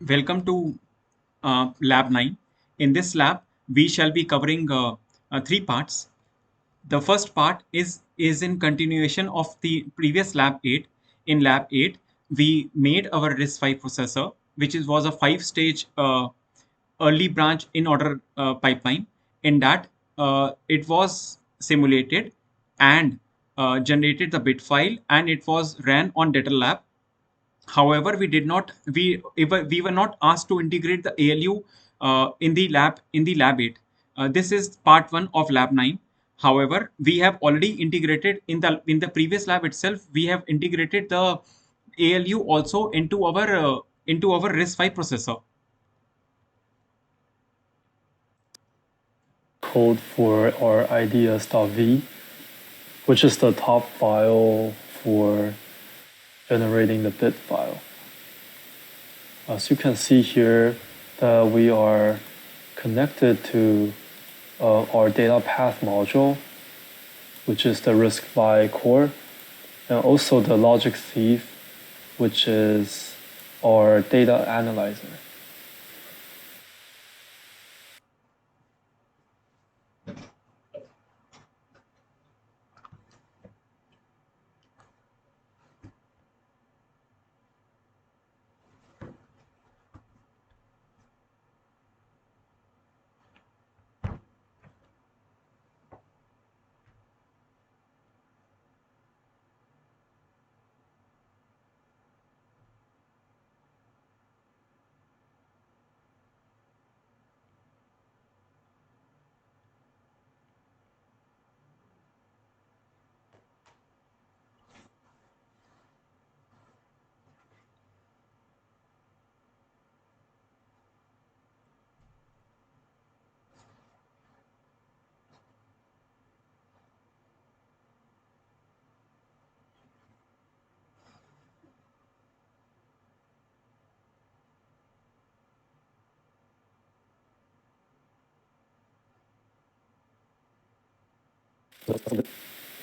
Welcome to Lab 9. In this lab, we shall be covering three parts. The first part is in continuation of the previous Lab 8. In Lab 8, we made our RISC-V processor, which was a five-stage early branch in order pipeline. In that, it was simulated and generated the bit file, and it was ran on Data Lab. However, we were not asked to integrate the ALU in the lab 8. This is part 1 of lab 9. However, we have already integrated in the previous lab itself. We have integrated the ALU also into our RISC-V processor. Code for our ideas.v, which is the top file for generating the bit file. As you can see here, that we are connected to our data path module, which is the RISC-V core, and also the logic thief, which is our data analyzer.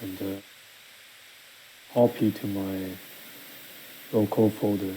And copy to my local folder.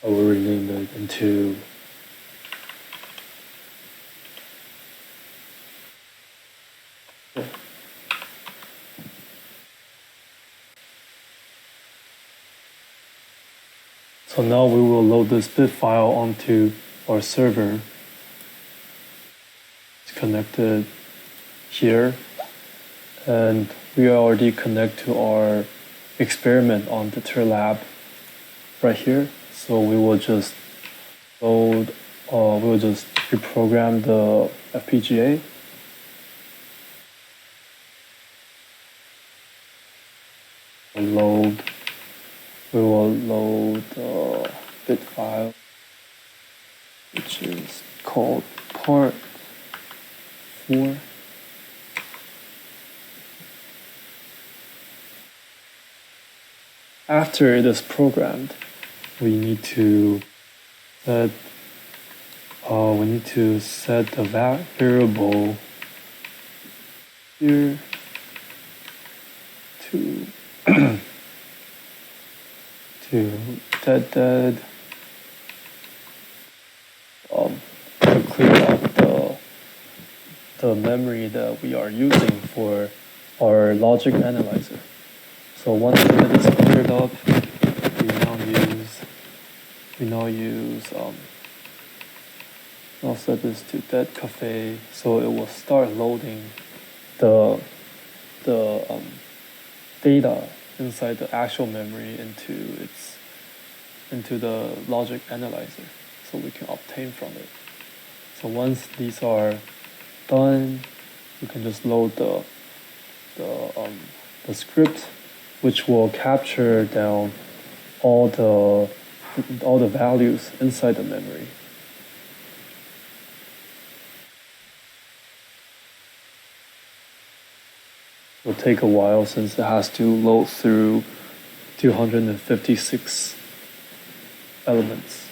I will rename it into So now we will load this bit file onto our server. It's connected here, and we are already connected to our experiment on the Twitter lab right here. So we will just load, we will just reprogram the FPGA. We will load the bit file, which is called part 4. After it is programmed, we need to set the variable here to to clear out the memory that we are using for our logic analyzer. So once it is cleared up, I'll set this to dead cafe, so it will start loading the data inside the actual memory into the logic analyzer, so we can obtain from it. So once these are done, you can just load the script, which will capture down all the values inside the memory. It'll take a while since it has to load through 256 elements.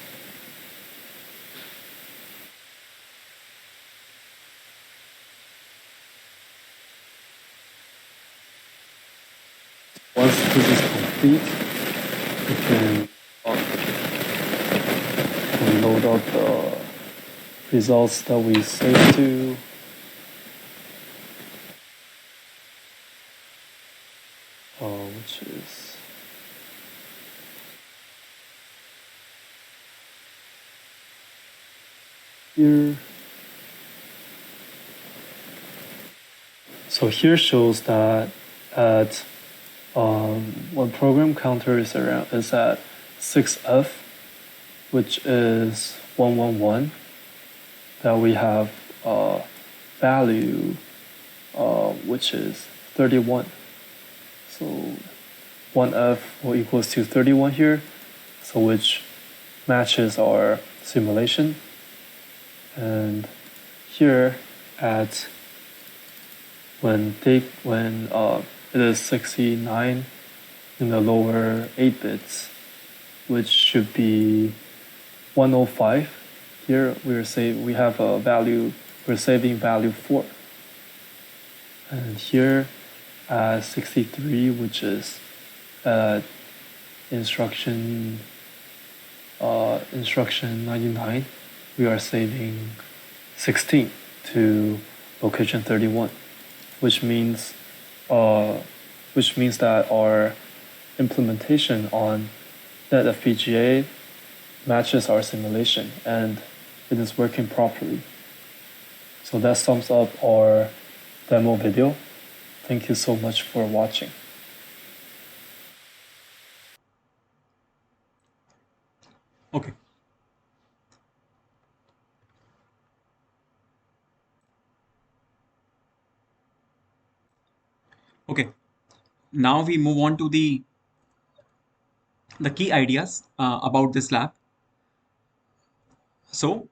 Once this is complete, we can load up the results that we saved to. Which is here. So here shows that at when program counter is at 6F, which is 111, that we have value which is 31. So 1F will equals to 31 here, so which matches our simulation. And here at when it is 69 in the lower 8 bits, which should be 105. Here we have a value, we're saving value 4. And here at 63, which is instruction 99, we are saving 16 to location 31, which means that our implementation on that FPGA matches our simulation and it is working properly. So that sums up our demo video. Thank you so much for watching. Okay. Okay. Now we move on to the key ideas about this lab. So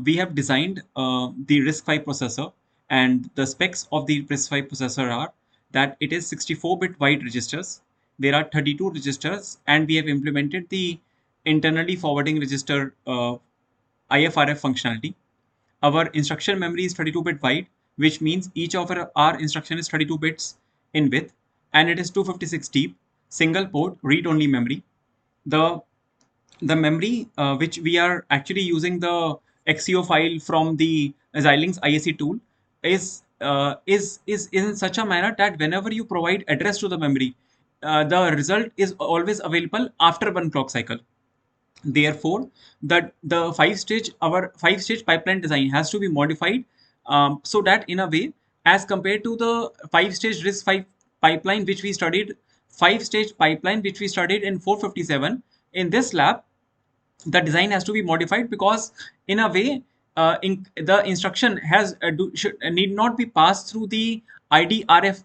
we have designed the RISC-V processor, and the specs of the RISC-V processor are that it is 64-bit wide registers. There are 32 registers, and we have implemented the internally forwarding register IFRF functionality. Our instruction memory is 32-bit wide, which means each of our instruction is 32 bits in width, and it is 256 deep, single port read-only memory. The memory which we are actually using the XCO file from the Xilinx ISE tool is in such a manner that whenever you provide address to the memory, the result is always available after one clock cycle. Therefore, our 5-stage pipeline design has to be modified so that in a way, as compared to the 5-stage RISC-V pipeline which we studied, 5-stage pipeline which we studied in 457, in this lab, the design has to be modified because in a way the instruction need not be passed through the IFID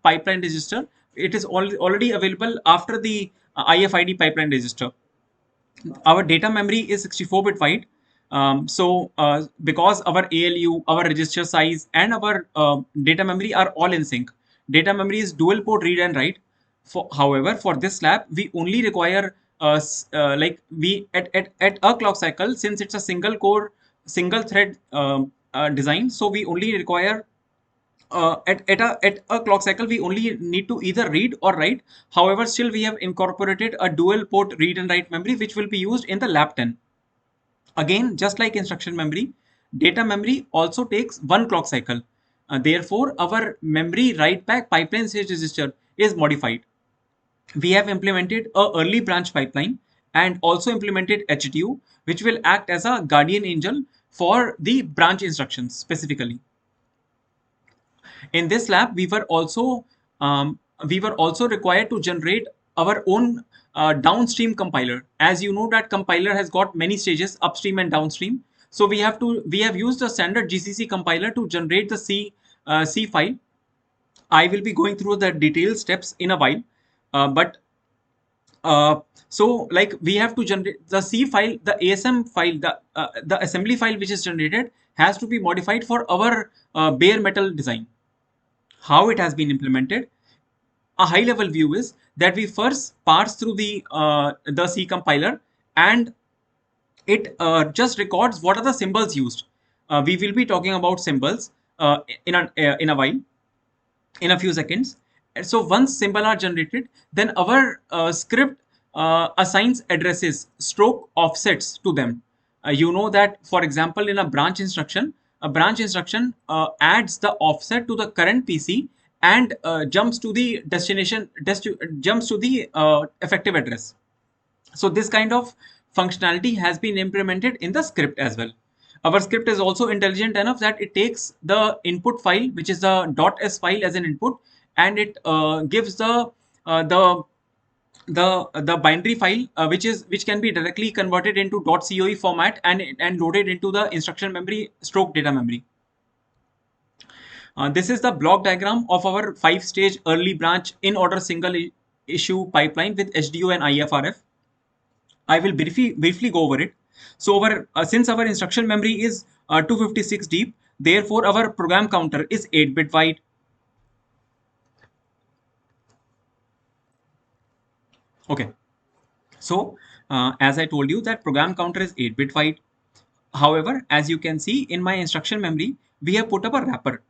pipeline register. It is already available after the IFID pipeline register. Our data memory is 64-bit wide. Because our ALU, our register size, and our data memory are all in sync. Data memory is dual port read and write. However, for this lab, we only require at a clock cycle, since it's a single core, single thread design. So we only require at a clock cycle, we only need to either read or write. However, still we have incorporated a dual port read and write memory, which will be used in the lab 10. Again, just like instruction memory, data memory also takes one clock cycle. Therefore, our memory write back pipeline stage register is modified. We have implemented a early branch pipeline and also implemented HTU, which will act as a guardian angel for the branch instructions specifically. In this lab, we were also required to generate our own downstream compiler. As you know that compiler has got many stages, upstream and downstream. So we have used a standard GCC compiler to generate the C file. I will be going through the detailed steps in a while, but uh, so like we have to generate the C file, the ASM file, the assembly file which is generated has to be modified for our bare metal design. How it has been implemented? A high level view is that we first parse through the C compiler, and it just records what are the symbols used. We will be talking about symbols in a while, in a few seconds. And so once symbol are generated, then our script assigns addresses stroke offsets to them. You know that, for example, in a branch instruction adds the offset to the current PC and jumps to the jumps to the effective address. So this kind of functionality has been implemented in the script as well. Our script is also intelligent enough that it takes the input file, which is the .s file, as an input, and it gives uh, the the binary file, which can be directly converted into .coe format and loaded into the instruction memory stroke data memory. This is the block diagram of our 5-stage early branch in order single issue pipeline with HDO and IFRF. I will briefly go over it. So our since our instruction memory is 256 deep, therefore our program counter is 8-bit wide. Okay. So as I told you that program counter is 8-bit wide. However, as you can see in my instruction memory, we have put up a wrapper.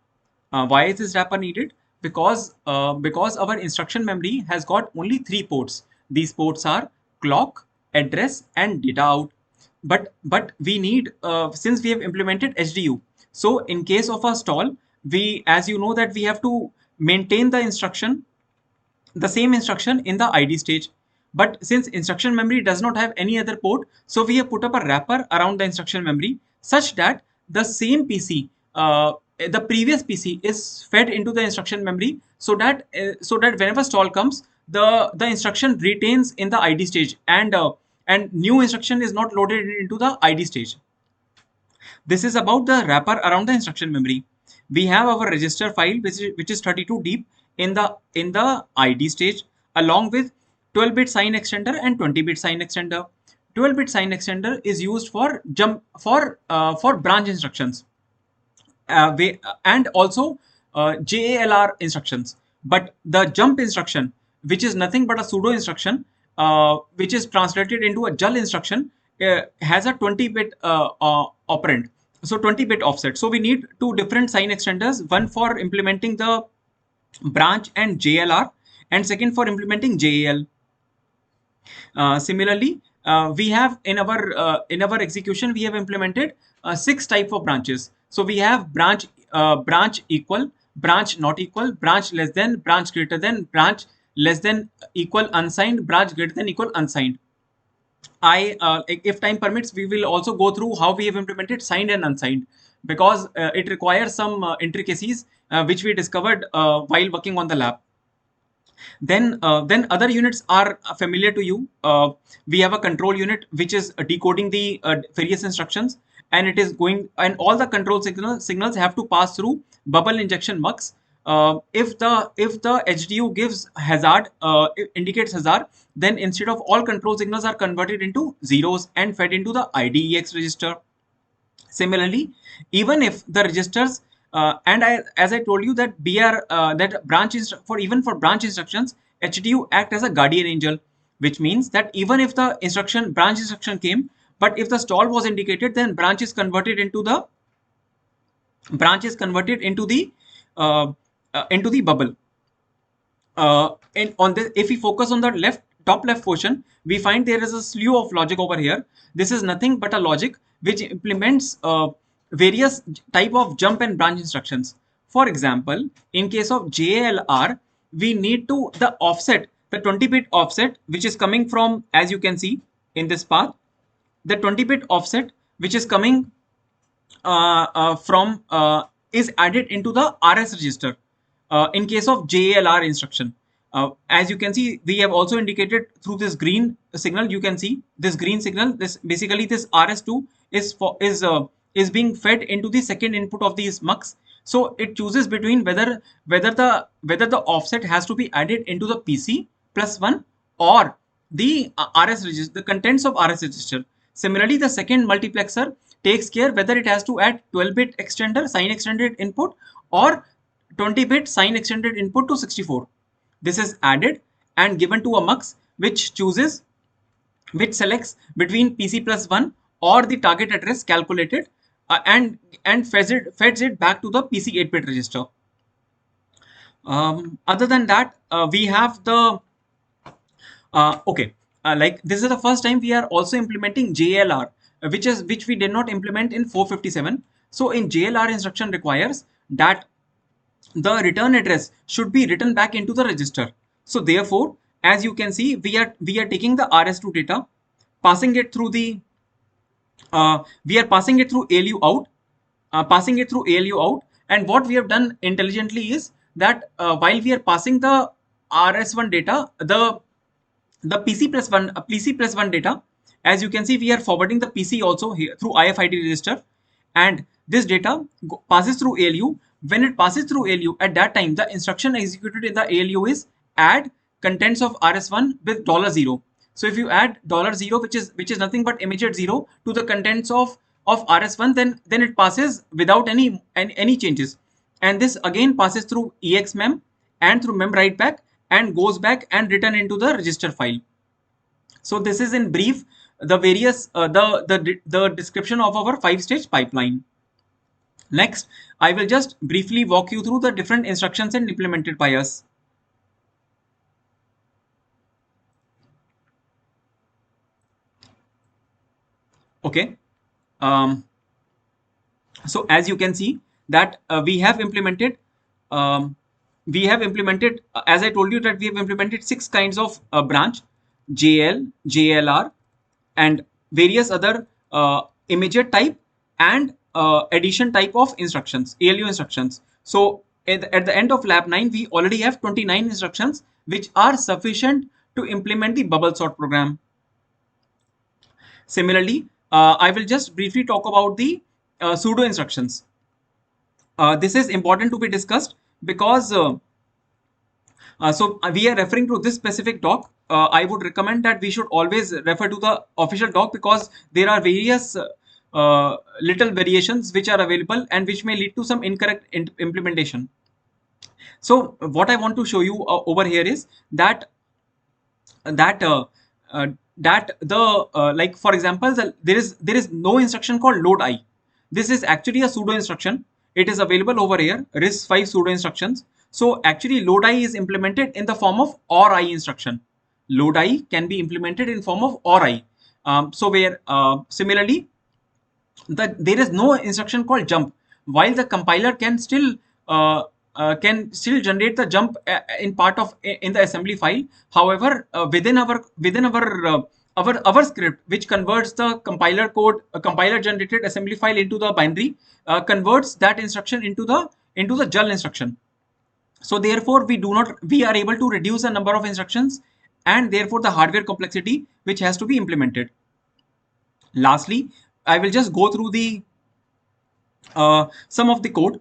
Why is this wrapper needed? Because our instruction memory has got only 3 ports. These ports are clock, address, and data out. But we need, since we have implemented HDU, so in case of a stall, as you know that we have to maintain the same instruction in the ID stage. But since instruction memory does not have any other port, so we have put up a wrapper around the instruction memory such that the same PC, the previous PC is fed into the instruction memory, so that whenever stall comes, the instruction retains in the ID stage, and new instruction is not loaded into the ID stage. This is about the wrapper around the instruction memory. We have our register file which is 32 deep in the ID stage, along with 12-bit sign extender and 20-bit sign extender. 12-bit sign extender is used for for branch instructions, and also JALR instructions. But the jump instruction, which is nothing but a pseudo instruction, which is translated into a JAL instruction, has a 20-bit operand, so 20-bit offset. So we need two different sign extenders, one for implementing the branch and JLR, and second for implementing JAL. Similarly, we have in our execution we have implemented 6 type of branches. So we have branch equal, branch not equal, branch less than, branch greater than, branch less than equal unsigned, branch greater than equal unsigned. If time permits, we will also go through how we have implemented signed and unsigned, because it requires some intricacies which we discovered while working on the lab. Then other units are familiar to you. We have a control unit which is decoding the various instructions, and it is going, and all the control signals have to pass through bubble injection mux. If the HDU gives hazard, indicates hazard, then instead of all control signals are converted into zeros and fed into the IDEX register. Similarly, even if the registers as I told you that that for branch instructions, HDU act as a guardian angel, which means that even if the branch instruction came, but if the stall was indicated, then branch is converted into the bubble. And on this, if we focus on the top left portion, we find there is a slew of logic over here. This is nothing but a logic which implements various type of jump and branch instructions. For example, in case of JLR, we need the offset, the 20-bit offset, which is coming from, as you can see in this path, the 20-bit offset which is coming is added into the RS register in case of JLR instruction. As you can see, we have also indicated through this green signal. You can see this green signal. This basically this RS2 is being fed into the second input of these mux. So it chooses between whether the offset has to be added into the PC plus one or the RS register, the contents of RS register. Similarly, the second multiplexer takes care whether it has to add 12-bit extender sign extended input or 20-bit sign extended input to 64. This is added and given to a mux which selects between PC plus 1 or the target address calculated and feds it back to the PC 8-bit register. Other than that, we have the okay, like this is the first time we are also implementing JLR, which we did not implement in 457. So in JLR, instruction requires that the return address should be written back into the register. So therefore, as you can see, we are taking the RS2 data, passing it through the we are passing it through ALU out, and what we have done intelligently is that while we are passing the RS1 data, the PC plus one data, as you can see, we are forwarding the PC also here through IFID register, and this data passes through ALU. When it passes through ALU, at that time the instruction executed in the ALU is add contents of RS1 with $0. So if you add $0, which is nothing but immediate 0 to the contents of RS1, then it passes without any changes, and this again passes through exmem and through mem write back and goes back and return into the register file. So this is in brief the various the description of our 5-stage pipeline. Next, I will just briefly walk you through the different instructions and implemented by us. Okay. So as you can see that we have implemented as I told you that we have implemented 6 kinds of branch: JL, JLR, and various other immediate type and addition type of instructions, ALU instructions. So at the end of lab 9, we already have 29 instructions which are sufficient to implement the bubble sort program. Similarly, I will just briefly talk about the pseudo instructions. This is important to be discussed because so we are referring to this specific doc. I would recommend that we should always refer to the official doc because there are various little variations which are available and which may lead to some incorrect implementation. So what I want to show you over here is that that uh, that the like for example there is no instruction called load I. This is actually a pseudo instruction. It is available over here, RISC-V pseudo instructions. So actually load I is implemented in the form of OR I instruction. Load I can be implemented in form of OR I. So where similarly there is no instruction called jump, while the compiler can still generate the jump in part of in the assembly file. However, within our script, which converts the compiler code, compiler generated assembly file into the binary, converts that instruction into the JUL instruction. So therefore, we are able to reduce the number of instructions and therefore the hardware complexity which has to be implemented. Lastly, I will just go through the some of the code.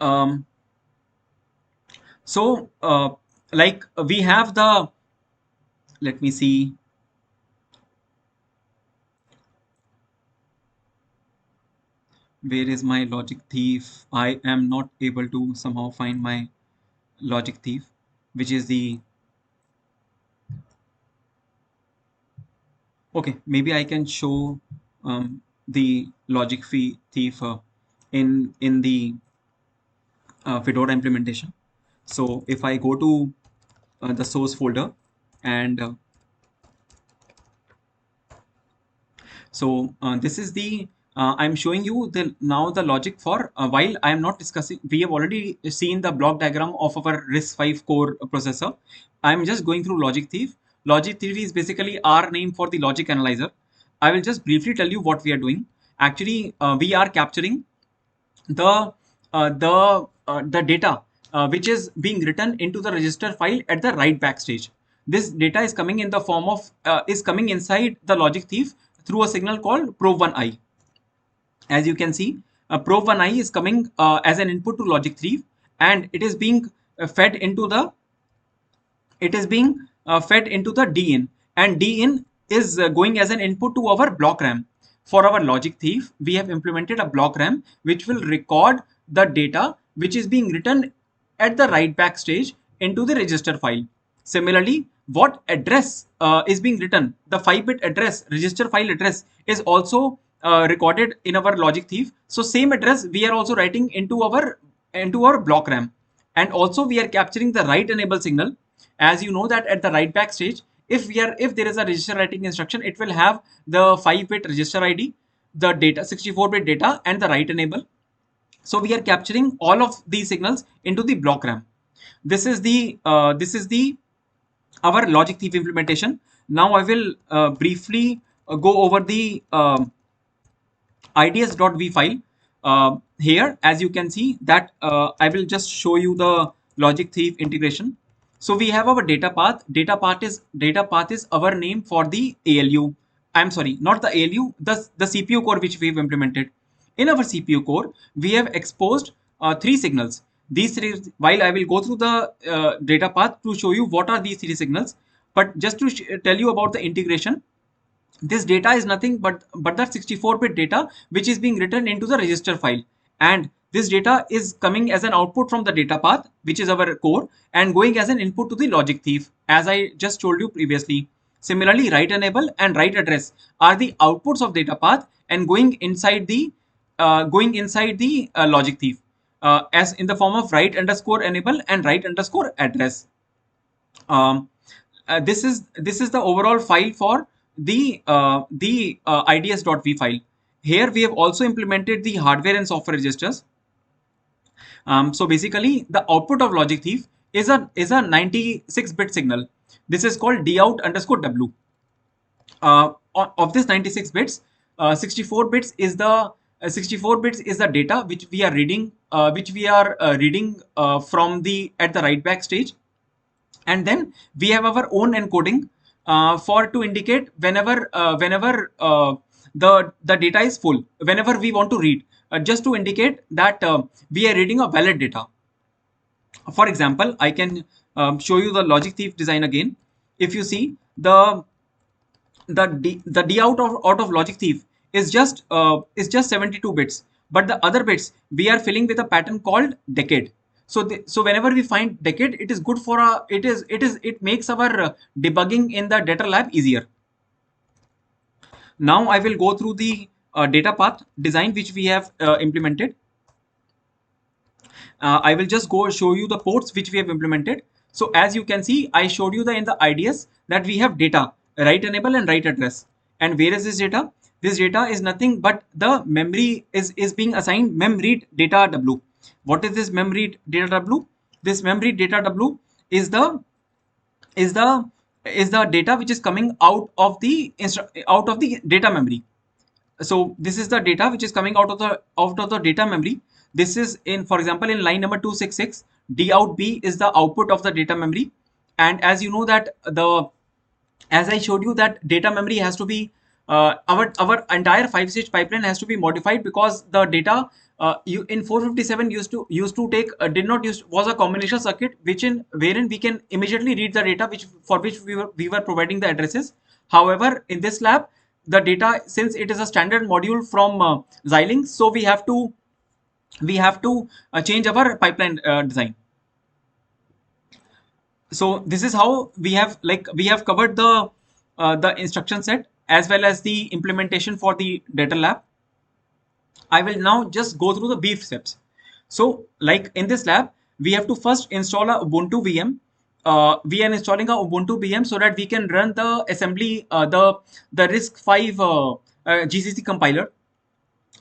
Um, so like we have the, let me see. Where is my logic thief? I am not able to somehow find my logic thief, which is the, okay, maybe I can show the logic thief in the Fedora implementation. So if I go to the source folder and so this is the I'm showing you now the logic for while I am not discussing. We have already seen the block diagram of our RISC-V core processor. I am just going through logic thief. Logic thief is basically our name for the logic analyzer. I will just briefly tell you what we are doing. Actually, we are capturing the the data which is being written into the register file at the write back stage. This data is coming in the form of is coming inside the logic thief through a signal called probe1i. As you can see, probe1i is coming as an input to logic thief, and it is being fed into the fed into the DIN, and DIN is going as an input to our block RAM. For our logic thief, we have implemented a block RAM which will record the data which is being written at the write back stage into the register file. Similarly, what address is being written, the 5-bit address, register file address, is also recorded in our logic thief. So same address we are also writing into our block RAM, and also we are capturing the write enable signal. As you know that at the write back stage, if there is a register writing instruction, it will have the 5-bit register ID, the data 64-bit data, and the write enable. So we are capturing all of these signals into the block RAM. This is the our logic thief implementation. Now I will briefly go over the ids.v file. Here, as you can see that I will just show you the logic thief integration. So we have our data path. Data path is our name for the ALU. I'm sorry, not the ALU, the CPU core which we've implemented. In our CPU core, we have exposed 3 signals. These 3, while I will go through the data path to show you what are these 3 signals, but just to tell you about the integration, this data is nothing but that 64-bit data which is being written into the register file, and this data is coming as an output from the data path, which is our core, and going as an input to the logic thief, as I just told you previously. Similarly, write enable and write address are the outputs of data path and going inside the logic thief as in the form of write underscore enable and write underscore address. This is the overall file for the ids.v file. Here we have also implemented the hardware and software registers. So basically, the output of logic thief is a 96-bit signal. This is called dout underscore w. Of this 96 bits, 64 bits is the data which we are reading from the at the write back stage, and then we have our own encoding for to indicate whenever the data is full, whenever we want to read, just to indicate that we are reading a valid data. For example, I can show you the logic thief design again. If you see the D out of logic thief is just 72 bits, but the other bits we are filling with a pattern called decade. So whenever we find decade, it is good for it makes our debugging in the data lab easier. Now I will go through the data path design which we have implemented. I will just go show you the ports which we have implemented. So as you can see, I showed you in the IDS that we have data, write enable and write address. And where is this data? This data is nothing but the memory is being assigned memread data w. What is this memread data w? This memread data w is the data which is coming out of the data memory. So this is the data which is coming out of the data memory. This is in, for example, in line number 266, dout b is the output of the data memory. And as you know that as I showed you that data memory has to be our entire 5-stage pipeline has to be modified, because the data you in 457 used to take was a combination circuit wherein we can immediately read the data for which we were providing the addresses. However, in this lab, the data, since it is a standard module from Xilinx, so we have to change our pipeline design. So this is how we have covered the instruction set as well as the implementation for the data lab. I will now just go through the brief steps. So like in this lab, we have to first install a Ubuntu VM. We are installing a Ubuntu VM so that we can run the assembly, the RISC-V GCC compiler.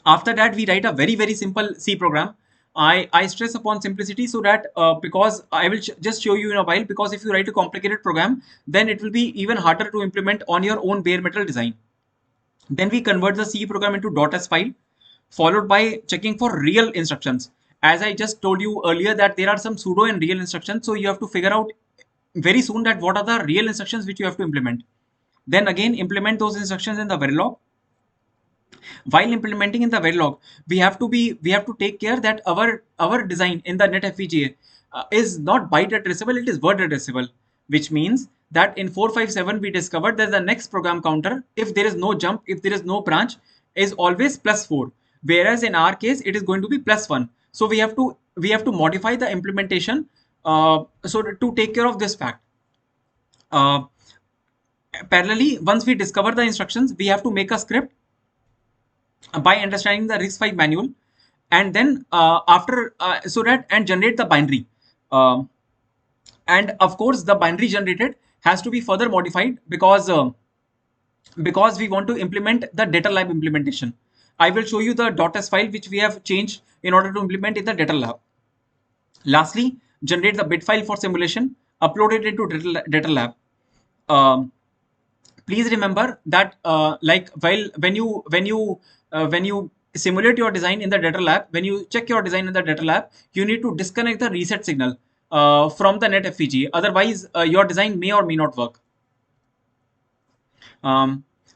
After that, we write a very simple C program. I stress upon simplicity so that because I will just show you in a while, because if you write a complicated program, then it will be even harder to implement on your own bare metal design. Then we convert the C program into .s file, followed by checking for real instructions. as I just told you earlier that there are some pseudo and real instructions, so you have to figure out very soon that what are the real instructions which you have to implement. Then again implement those instructions in the Verilog. While implementing in the Verilog, we have to take care that our design in the net FPGA is not byte addressable, it is word addressable, which means that in 457 we discovered that the next program counter, if there is no jump, if there is no branch, is always +4, whereas in our case it is going to be +1. So we have to modify the implementation so to take care of this fact. uh, Parallelly, once we discover the instructions, we have to make a script by understanding the RISC-V manual, and then after so that and generate the binary. Um and of course, the binary generated has to be further modified because we want to implement the data lab implementation. I will show you the .s file which we have changed in order to implement in the data lab. Lastly, generate the bit file for simulation, upload it into data lab. Um, Please remember that like while when you simulate your design in the data lab, when you check your design in the data lab, you need to disconnect the reset signal from the net FPGA. Otherwise, your design may or may not work.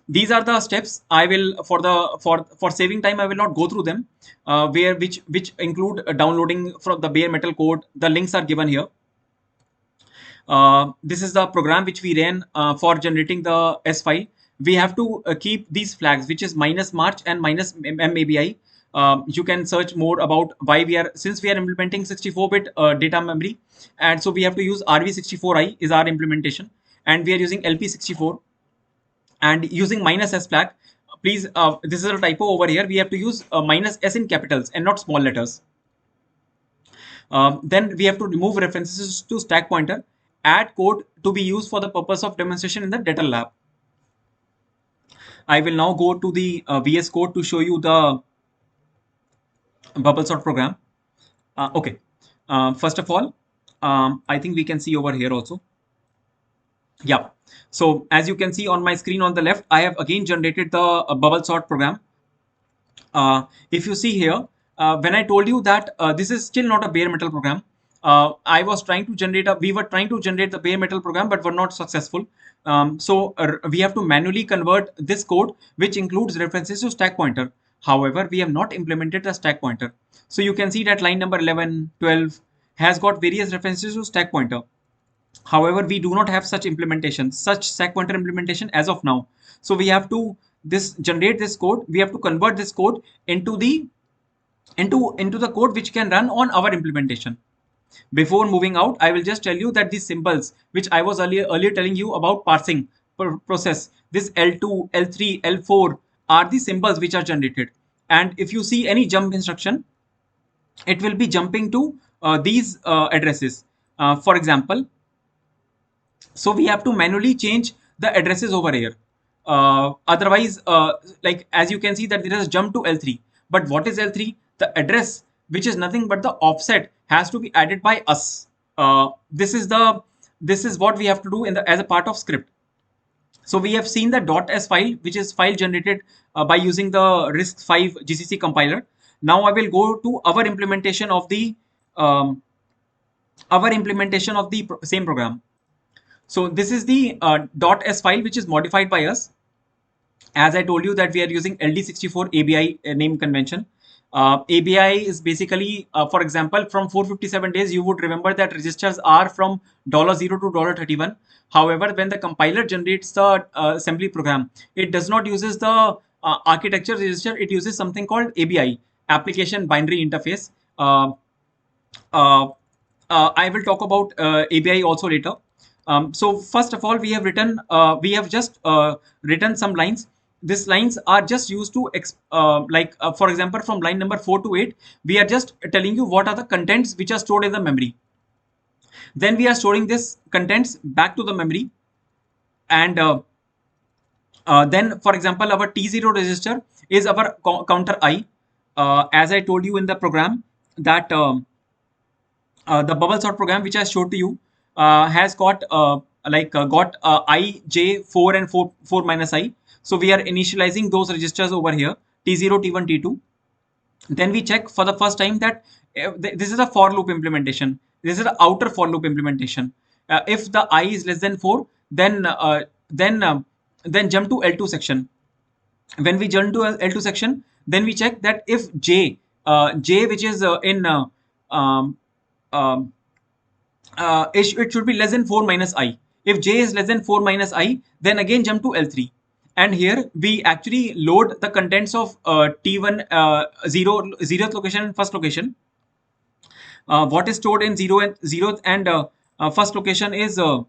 These are the steps. I will for saving time I will not go through them, which include downloading from the bare metal code. The links are given here. This is the program which we ran for generating the S file. We have to keep these flags, which is -march and -mabi. You can search more about why since we are implementing 64-bit data memory, and so we have to use RV64i is our implementation, and we are using LP64 and using -s flag. Please, this is a typo over here. We have to use -s in capitals and not small letters. Then we have to remove references to stack pointer, add code to be used for the purpose of demonstration in the data lab. I will now go to the VS Code to show you the bubble sort program. Okay. First of all, I think we can see over here also. Yeah. So as you can see on my screen on the left, I have again generated the bubble sort program. If you see here, when I told you that this is still not a bare metal program, I was trying to generate we were trying to generate the bare metal program, but were not successful. So we have to manually convert this code, which includes references to stack pointer. However, we have not implemented the stack pointer. So you can see that line number 11, 12 has got various references to stack pointer. However, we do not have such implementation, such stack pointer implementation as of now. So we have to generate this code. We have to convert this code into the code which can run on our implementation. Before moving out, I will just tell you that these symbols, which I was earlier telling you about parsing process, this L2, L3, L4 are the symbols which are generated. And if you see any jump instruction, it will be jumping to these addresses. For example, so we have to manually change the addresses over here. Otherwise, like as you can see that there is a jump to L3. But what is L3? The address, which is nothing but the offset, has to be added by us. This is what we have to do as a part of script. So we have seen the .s file, which is file generated by using the RISC-V GCC compiler. Now I will go to our implementation of the same program. So this is the .s file which is modified by us. As I told you that we are using LD64 ABI name convention. ABI is basically, for example, from 457 days, you would remember that registers are from $0 to $31. However, when the compiler generates the assembly program, it does not uses the architecture register. It uses something called ABI, Application Binary Interface. I will talk about ABI also later. So first of all, we have just written some lines. These lines are just used to for example, from line number 4 to 8, we are just telling you what are the contents which are stored in the memory. Then we are storing this contents back to the memory, and then, for example, our T0 register is our counter I. As I told you in the program that the bubble sort program which I showed to you has got I, J, 4 and 4 minus I. So we are initializing those registers over here, T0, T1, T2. Then we check for the first time that this is a for loop implementation. This is the outer for loop implementation. If the I is less than 4, then then jump to L2 section. When we jump to L2 section, then we check that if j which is in um, um, it should be less than 4 minus I. If j is less than 4 minus I, then again jump to L3. And here we actually load the contents of T1 zeroth location and first location. What is stored in zeroth and first location is over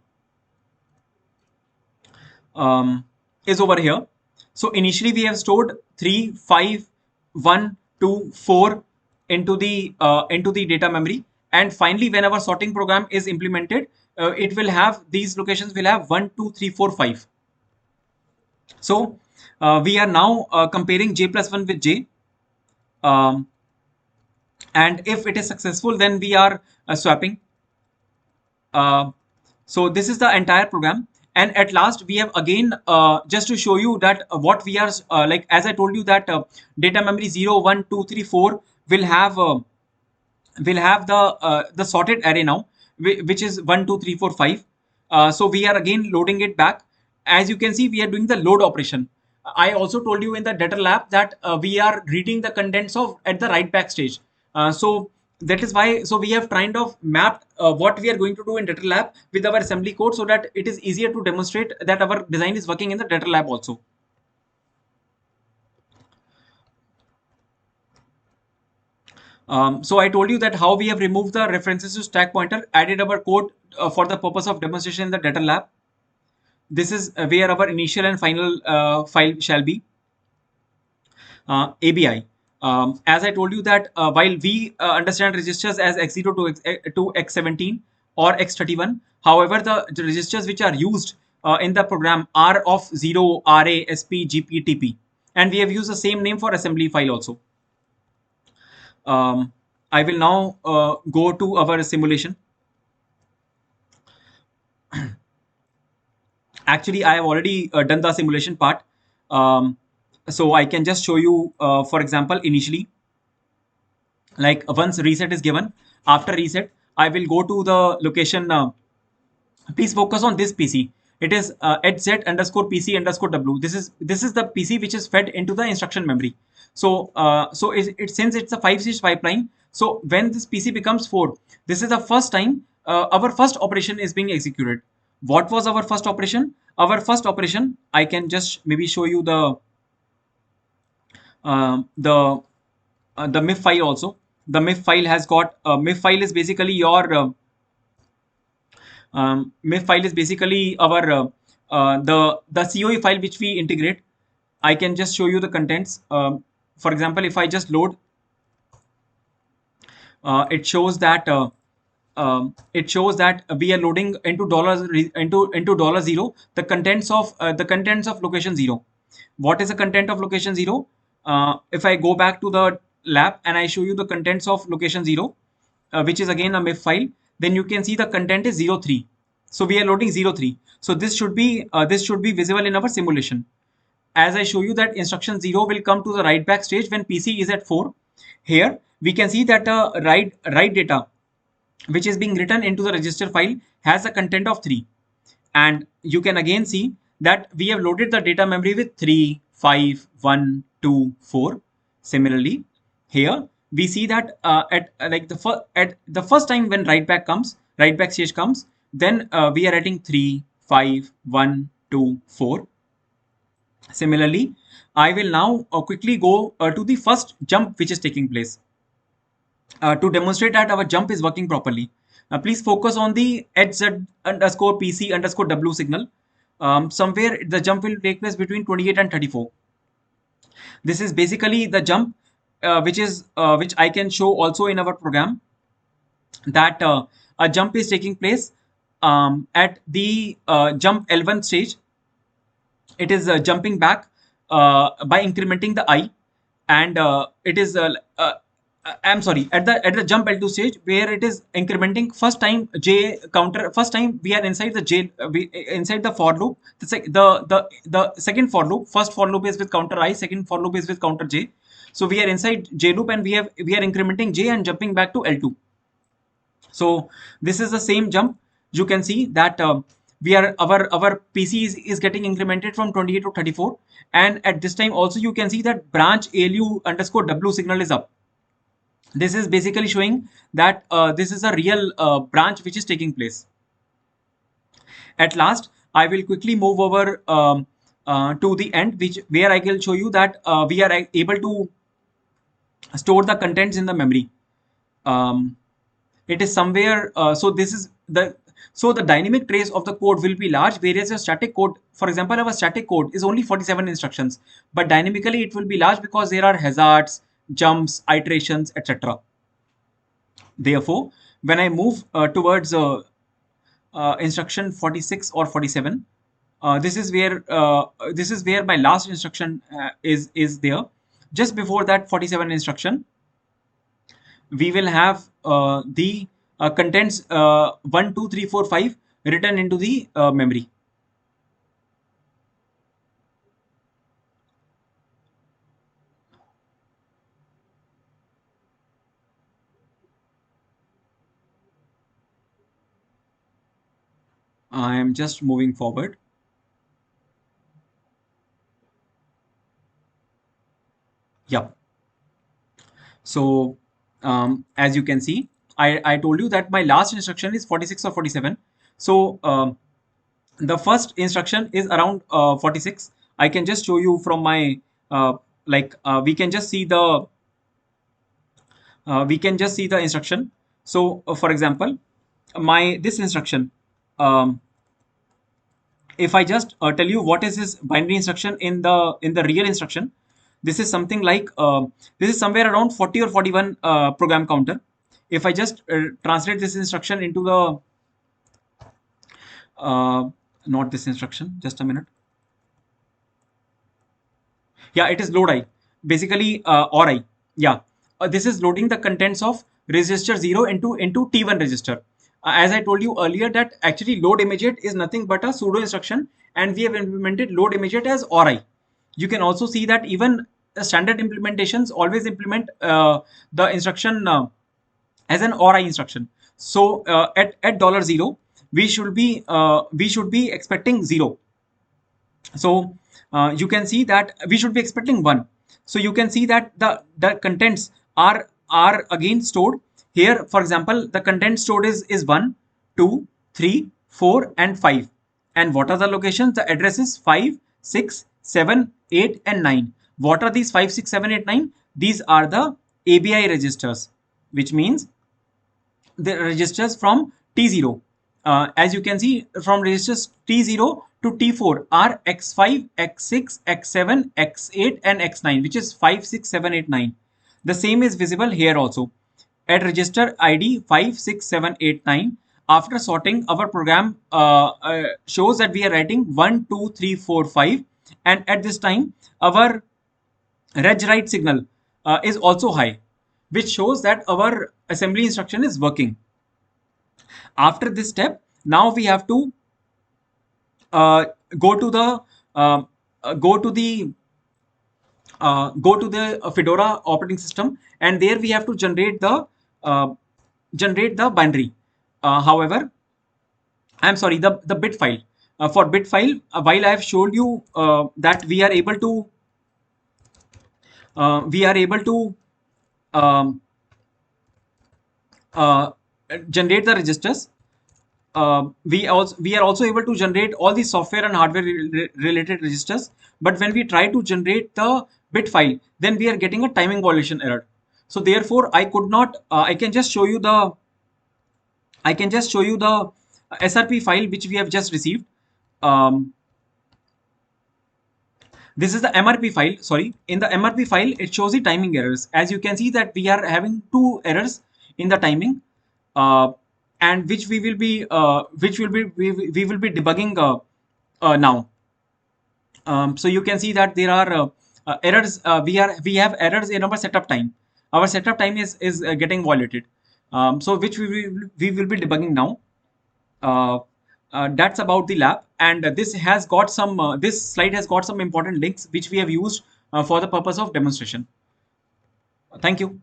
here. So initially we have stored 3, 5, 1, 2, 4 into the data memory, and finally when our sorting program is implemented, it will have these locations will have 1, 2, 3, 4, 5. So we are now comparing j plus 1 with j, um, and if it is successful, then we are swapping. So this is the entire program, and at last we have again just to show you that what we are like, as I told you that data memory 0, 1, 2, 3, 4 will have the sorted array now, which is 1, 2, 3, 4, 5. So we are again loading it back. As you can see, we are doing the load operation. I also told you in the data lab that we are reading the contents of at the write back stage. So that is why, so we have kind of mapped what we are going to do in data lab with our assembly code, so that it is easier to demonstrate that our design is working in the data lab also. So I told you that how we have removed the references to stack pointer, added our code for the purpose of demonstration in the data lab. This is where our initial and final file shall be. ABI. As I told you that while we understand registers as X0 to X17 or X31, however, the registers which are used in the program are of 0, RA, SP, GP, TP. And we have used the same name for assembly file also. I will now go to our simulation. Actually, I have already done the simulation part. So I can just show you, for example, initially, like once reset is given, after reset, I will go to the location. Please focus on this PC. It is HZ underscore PC underscore W. This is the PC which is fed into the instruction memory. So since it's a 5-stage pipeline, so when this PC becomes 4, this is the first time our first operation is being executed. What was our first operation? Our first operation, I can just maybe show you the uh, the the MIF file also. The MIF file has got MIF file is basically your MIF file is basically our the COE file which we integrate. I can just show you the contents. For example, if I just load, it shows that we are loading into into $0 the contents of location 0. What is the content of location 0? If I go back to the lab and I show you the contents of location 0, which is again a MIF file, then you can see the content is 03. So we are loading 03. So this should be visible in our simulation. As I show you that instruction 0 will come to the write back stage when PC is at 4. Here we can see that write data which is being written into the register file has a content of 3. And you can again see that we have loaded the data memory with 3, 5, 1, 2, 4. Similarly, here we see that at the first time when write back stage comes, then we are writing 3, 5, 1, 2, 4. Similarly, I will now quickly go to the first jump which is taking place to demonstrate that our jump is working properly. Please focus on the HZ underscore PC underscore W signal. Somewhere the jump will take place between 28 and 34. This is basically the jump which I can show also in our program, that a jump is taking place at the jump L1 stage. It is jumping back by incrementing the I, and it is I'm sorry, at the jump L2 stage where it is incrementing first time J counter, first time we are inside the J, inside the for loop. The second for loop, first for loop is with counter I, second for loop is with counter J. So we are inside J loop and we are incrementing J and jumping back to L2. So this is the same jump. You can see that we are our PC is getting incremented from 28 to 34, and at this time also you can see that branch ALU underscore W signal is up. This is basically showing that this is a real branch which is taking place. At last, I will quickly move over to the end, where I will show you that we are able to store the contents in the memory. Um, it is somewhere. So the dynamic trace of the code will be large, whereas a static code, for example, our static code is only 47 instructions, but dynamically it will be large because there are hazards, jumps, iterations, etc. Therefore, when I move towards instruction 46 or 47, this is where my last instruction is there. Just before that 47 instruction, we will have the contents 1, 2, 3, 4, 5 written into the memory. I am just moving forward. Yep. So as you can see, I told you that my last instruction is 46 or 47. So the first instruction is around 46. I can just show you from my we can just see the instruction. So for example, my this instruction, um, if I just tell you what is this binary instruction in the real instruction, this is something like this is somewhere around 40 or 41 program counter. If I just translate this instruction into the not this instruction, just a minute. Yeah, it is load I, basically, or I. Yeah, this is loading the contents of register 0 into T1 register. As I told you earlier, that actually load immediate is nothing but a pseudo instruction, and we have implemented load immediate as or I. You can also see that even the standard implementations always implement the instruction as an or I instruction. So at $0, we should be expecting 0. So you can see that we should be expecting 1. So you can see that the contents are again stored here. For example, the content stored is 1, 2, 3, 4 and 5. And what are the locations? The address is 5, 6, 7, 8 and 9. What are these 5, 6, 7, 8, 9? These are the ABI registers, which means the registers from T0. As you can see, from registers T0 to T4 are X5, X6, X7, X8 and X9, which is 5, 6, 7, 8, 9. The same is visible here also. At register ID 5, 6, 7, 8, 9, after sorting, our program shows that we are writing 1, 2, 3, 4, 5. And at this time, our reg write signal is also high, which shows that our assembly instruction is working. After this step, now we have to uh, go to the uh, go to the Fedora operating system, and there we have to uh, generate the binary. However, I'm sorry, the bit file. For bit file, while I have showed you that we are able to um, uh, generate the registers. We are also able to generate all the software and hardware related registers. But when we try to generate the bit file, then we are getting a timing violation error. So therefore, I could not. I can just show you the. I can just show you the SRP file which we have just received. Um, this is the MRP file. Sorry, in the MRP file, it shows the timing errors. As you can see that we are having two errors in the timing, uh, and which we will be we will be debugging now. So you can see that there are errors. We have errors in our setup time. our setup time is getting violated. So which we will be debugging now. Uh, that's about the lab, and this has got some. This slide has got some important links which we have used for the purpose of demonstration. Thank you.